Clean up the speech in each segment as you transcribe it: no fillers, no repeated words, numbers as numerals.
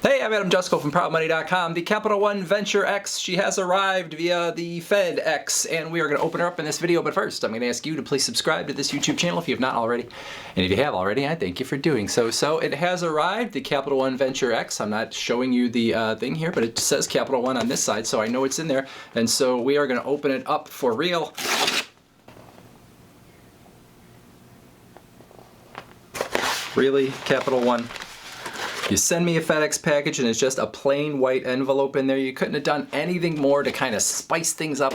Hey, I'm Jusko from ProudMoney.com. The Capital One Venture X, she has arrived via the FedEx, and we are going to open her up in this video. But first, I'm going to ask you to please subscribe to this YouTube channel if you have not already. And if you have already, I thank you for doing so. So it has arrived, the Capital One Venture X. I'm not showing you the thing here, but it says Capital One on this side, so I know it's in there. And so we are going to open it up for real. Really, Capital One? You send me a FedEx package and it's just a plain white envelope in there. You couldn't have done anything more to kind of spice things up.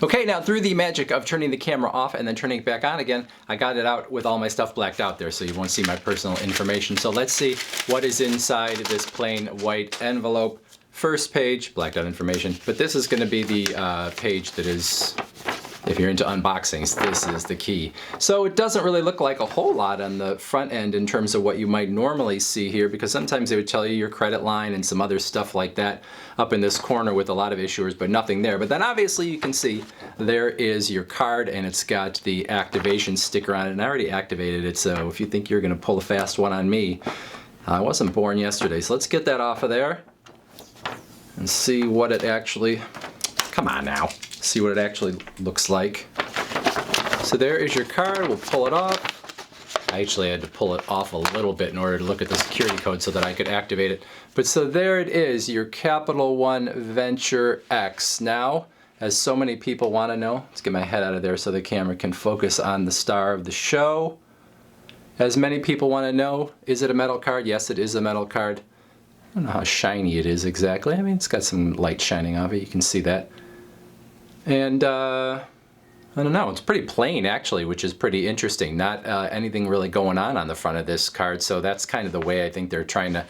Okay, now through the magic of turning the camera off and then turning it back on again, I got it out with all my stuff blacked out there so you won't see my personal information. So let's see what is inside this plain white envelope. First page, blacked out information, but this is going to be the page that is, if you're into unboxings, this is the key. So it doesn't really look like a whole lot on the front end in terms of what you might normally see here, because sometimes they would tell you your credit line and some other stuff like that up in this corner with a lot of issuers, but nothing there. But then obviously you can see there is your card and it's got the activation sticker on it, and I already activated it, so if you think you're gonna pull a fast one on me, I wasn't born yesterday. So let's get that off of there and see what it actually, come on now. See what it actually looks like. So there is your card. We'll pull it off. I actually had to pull it off a little bit in order to look at the security code so that I could activate it. But so there it is, your Capital One Venture X. Now, as so many people want to know, let's get my head out of there so the camera can focus on the star of the show. As many people want to know, is it a metal card? Yes, it is a metal card. I don't know how shiny it is exactly. I mean, it's got some light shining off it. You can see that. And I don't know, it's pretty plain actually, which is pretty interesting. Not anything really going on the front of this card, so that's kind of the way I think they're trying to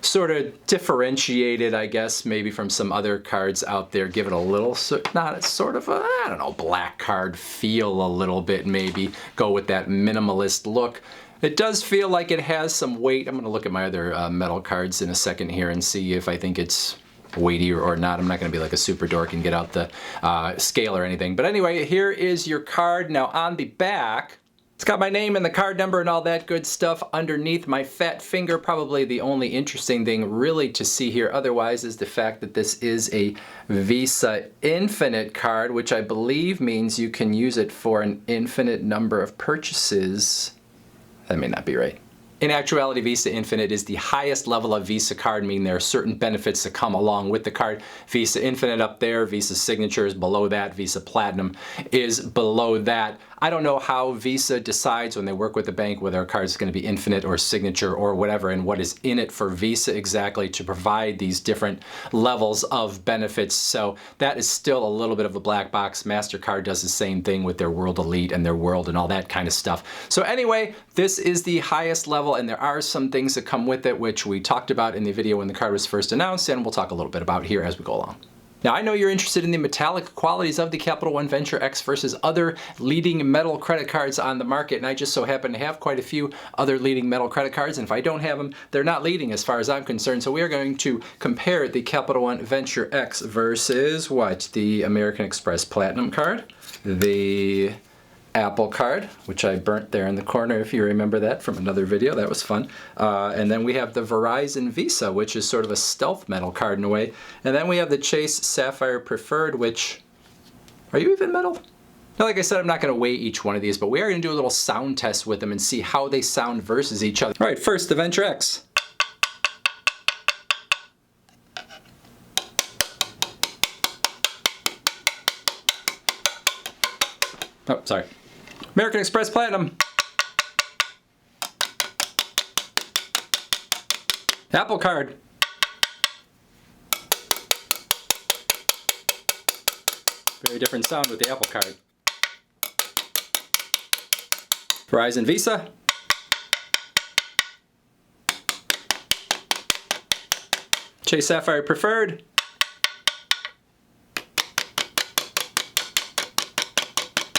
sort of differentiate it, I guess, maybe from some other cards out there. Give it a little, not sort of a, I don't know, black card feel a little bit maybe. Go with that minimalist look. It does feel like it has some weight. I'm going to look at my other metal cards in a second here and see if I think it's weighty or not. I'm not going to be like a super dork and get out the scale or anything. But anyway, here is your card. Now on the back, it's got my name and the card number and all that good stuff underneath my fat finger. Probably the only interesting thing really to see here otherwise is the fact that this is a Visa Infinite card, which I believe means you can use it for an infinite number of purchases. That may not be right. In actuality, Visa Infinite is the highest level of Visa card, meaning there are certain benefits that come along with the card. Visa Infinite up there, Visa Signature is below that, Visa Platinum is below that. I don't know how Visa decides when they work with the bank whether a card is going to be Infinite or Signature or whatever, and what is in it for Visa exactly to provide these different levels of benefits. So that is still a little bit of a black box. MasterCard does the same thing with their World Elite and their World and all that kind of stuff. So anyway, this is the highest level, and there are some things that come with it which we talked about in the video when the card was first announced, and we'll talk a little bit about here as we go along. Now, I know you're interested in the metallic qualities of the Capital One Venture X versus other leading metal credit cards on the market, and I just so happen to have quite a few other leading metal credit cards, and if I don't have them, they're not leading as far as I'm concerned. So we are going to compare the Capital One Venture X versus what? The American Express Platinum card, the Apple card, which I burnt there in the corner if you remember that from another video. That was fun. And then we have the Verizon Visa, which is sort of a stealth metal card in a way. And then we have the Chase Sapphire Preferred, which, are you even metal? Now, like I said, I'm not going to weigh each one of these, but we are going to do a little sound test with them and see how they sound versus each other. All right, first the Venture X. Oh, sorry. American Express Platinum. Apple card. Very different sound with the Apple card. Verizon Visa. Chase Sapphire Preferred.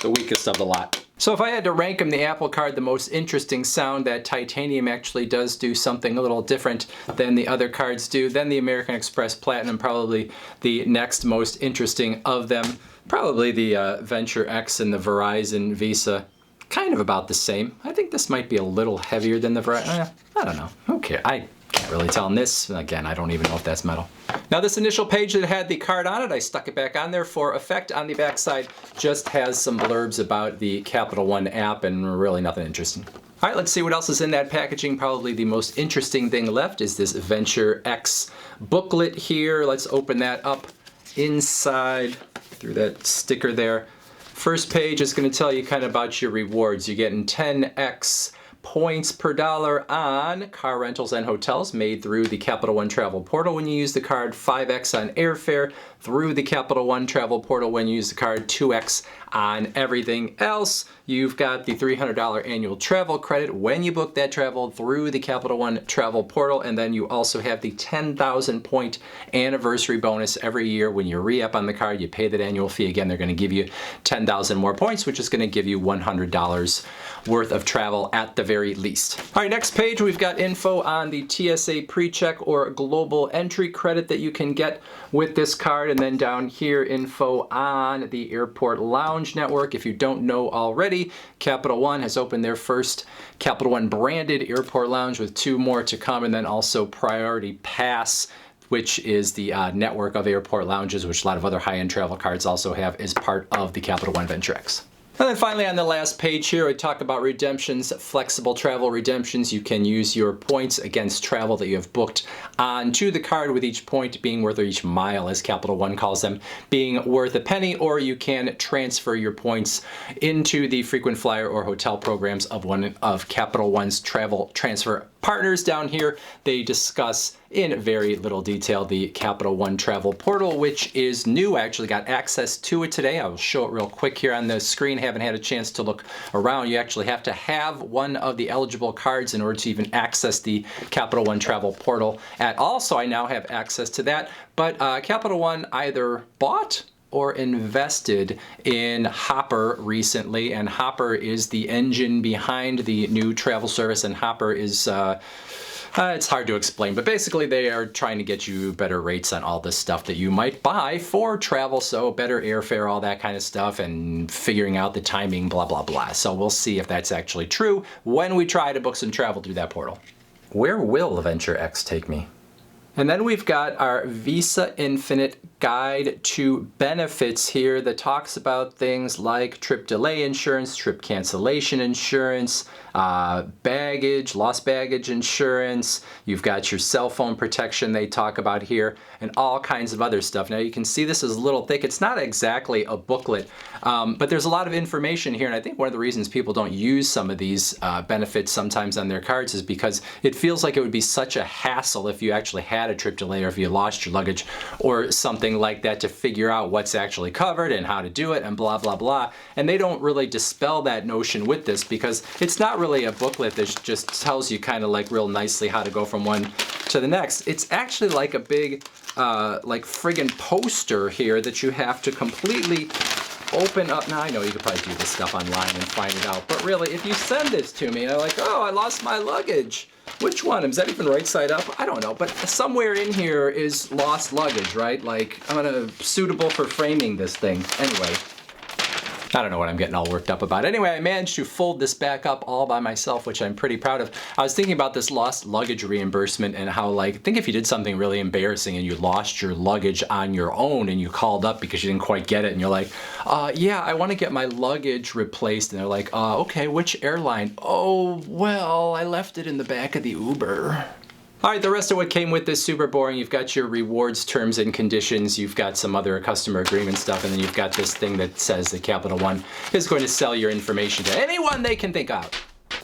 The weakest of the lot. So if I had to rank them, the Apple card, the most interesting sound, that titanium actually does do something a little different than the other cards do. Then the American Express Platinum, probably the next most interesting of them. Probably the Venture X and the Verizon Visa, kind of about the same. I think this might be a little heavier than the Verizon. I don't know. Okay, I Can't really tell on this. Again, I don't even know if that's metal. Now this initial page that had the card on it, I stuck it back on there for effect. On the back side, just has some blurbs about the Capital One app and really nothing interesting. All right, let's see what else is in that packaging. Probably the most interesting thing left is this Venture X booklet here. Let's open that up inside through that sticker there. First page is going to tell you kind of about your rewards. You're getting 10x points per dollar on car rentals and hotels made through the Capital One Travel Portal when you use the card, 5x on airfare through the Capital One Travel Portal when you use the card, 2x on everything else. You've got the $300 annual travel credit when you book that travel through the Capital One Travel Portal, and then you also have the 10,000 point anniversary bonus every year. When you re-up on the card, you pay that annual fee again, they're going to give you 10,000 more points, which is going to give you $100 worth of travel at the very least. All right, next page, we've got info on the TSA pre-check or global entry credit that you can get with this card, and then down here, info on the airport lounge network. If you don't know already, Capital One has opened their first Capital One branded airport lounge with 2 more to come, and then also Priority Pass, which is the network of airport lounges, which a lot of other high-end travel cards also have, is part of the Capital One Venture X. And then finally on the last page here, I talk about redemptions, flexible travel redemptions. You can use your points against travel that you have booked onto the card, with each point being worth, or each mile as Capital One calls them, being worth a penny, or you can transfer your points into the frequent flyer or hotel programs of one of Capital One's travel transfer partners. Down here, they discuss in very little detail the Capital One Travel Portal, which is new. I actually got access to it today. I will show it real quick here on the screen. Haven't had a chance to look around. You actually have to have one of the eligible cards in order to even access the Capital One Travel Portal at all. So I now have access to that. But Capital One either bought or invested in Hopper recently, and Hopper is the engine behind the new travel service, and Hopper is it's hard to explain, but basically they are trying to get you better rates on all this stuff that you might buy for travel, so better airfare, all that kind of stuff, and figuring out the timing, blah, blah, blah. So we'll see if that's actually true when we try to book some travel through that portal. Where will the Venture X take me? And then we've got our Visa Infinite Guide to Benefits here that talks about things like trip delay insurance, trip cancellation insurance, baggage, lost baggage insurance. You've got your cell phone protection they talk about here, and all kinds of other stuff. Now you can see this is a little thick. It's not exactly a booklet, but there's a lot of information here, and I think one of the reasons people don't use some of these benefits sometimes on their cards is because it feels like it would be such a hassle if you actually had a trip delay, or if you lost your luggage or something like that, to figure out what's actually covered and how to do it and blah, blah, blah. And they don't really dispel that notion with this, because it's not really a booklet that just tells you kind of like real nicely how to go from one to the next. It's actually like a big like friggin' poster here that you have to completely open up. Now I know you could probably do this stuff online and find it out, but really if you send this to me and I'm like, oh, I lost my luggage. Which one? Is that even right side up? I don't know, but somewhere in here is lost luggage, right? Like, I'm gonna suitable for framing this thing. Anyway, I don't know what I'm getting all worked up about. Anyway, I managed to fold this back up all by myself, which I'm pretty proud of. I was thinking about this lost luggage reimbursement and how, like, think if you did something really embarrassing and you lost your luggage on your own and you called up because you didn't quite get it and you're like, yeah, I want to get my luggage replaced. And they're like, okay, which airline? Oh, well, I left it in the back of the Uber. All right, the rest of what came with this, super boring. You've got your rewards terms and conditions. You've got some other customer agreement stuff, and then you've got this thing that says that Capital One is going to sell your information to anyone they can think of.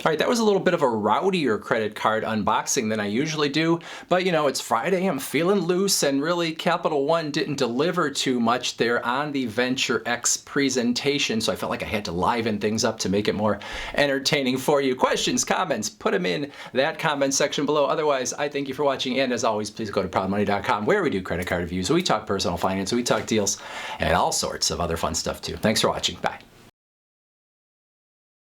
All right, that was a little bit of a rowdier credit card unboxing than I usually do, but you know, it's Friday, I'm feeling loose, and really Capital One didn't deliver too much there on the Venture X presentation, so I felt like I had to liven things up to make it more entertaining for you. Questions, comments, put them in that comment section below. Otherwise, I thank you for watching, and as always, please go to proudmoney.com, where we do credit card reviews, we talk personal finance, we talk deals, and all sorts of other fun stuff too. Thanks for watching. Bye.